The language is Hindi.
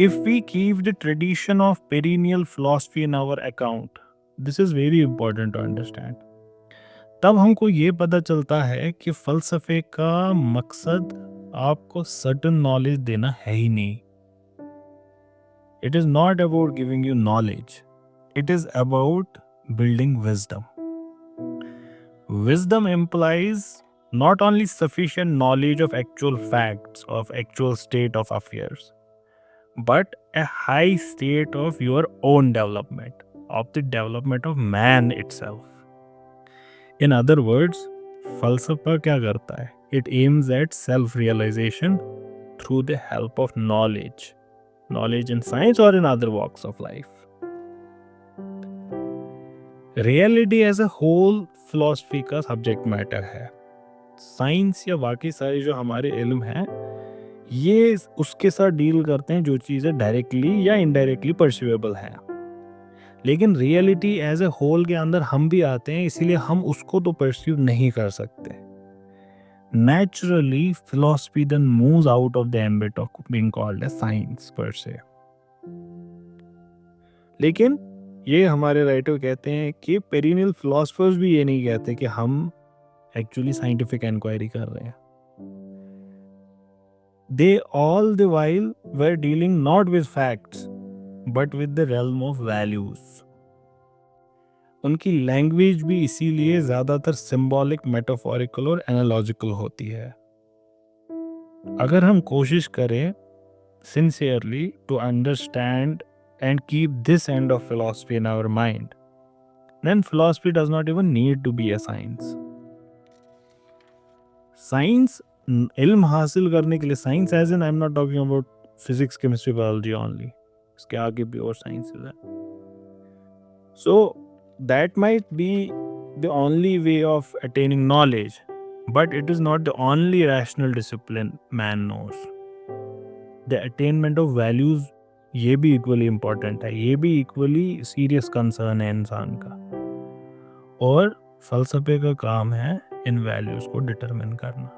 if we keep the tradition of perennial philosophy in our account, this is very important to understand, तब हमको ये पता चलता है कि फ़लसफ़े का मकसद आपको सर्टेन नॉलेज देना है ही नहीं. It is not about giving you knowledge. It is about building wisdom. Wisdom implies not only sufficient knowledge of actual facts, of actual state of affairs, but a high state of your own development, of the development of man itself. In other words, falsafa क्या करता है? It aims at self-realization through the help of knowledge. Knowledge in science or in other walks of life. Reality as a whole philosophy का सब्जेक्ट मैटर है. साइंस या बाकी सारे जो हमारे इल्म हैं, ये उसके साथ डील करते हैं जो चीज़ें डायरेक्टली या इनडायरेक्टली परसीवेबल हैं. लेकिन रियलिटी एज ए होल के अंदर हम भी आते हैं, इसीलिए हम उसको तो परसीव नहीं कर सकते. Naturally philosophy then moves out of the ambit of being called as science per se. लेकिन ये हमारे राइटर कहते हैं कि पेरिनियल फिलोसफर्स भी ये नहीं कहते कि हम एक्चुअली साइंटिफिक इंक्वायरी कर रहे हैं. They all the while were dealing not with facts but with the realm of values. उनकी लैंग्वेज भी इसीलिए ज्यादातर सिंबॉलिक, मेटाफोरिकल और एनालॉजिकल होती है. अगर हम कोशिश करें sincerely to understand and keep this end of philosophy in our mind, then philosophy does not even need to be a science. Science, ilm हासिल करने के लिए, science as in I'm not talking about physics, chemistry, biology only. इसके आगे भी और sciences हैं. So that might be the only way of attaining knowledge, but it is not the only rational discipline man knows. The attainment of values ये भी इक्वली इम्पोर्टेंट है, ये भी इक्वली सीरियस कंसर्न है इंसान का. और फ़लसफ़े का काम है इन वैल्यूज़ को डिटरमिन करना.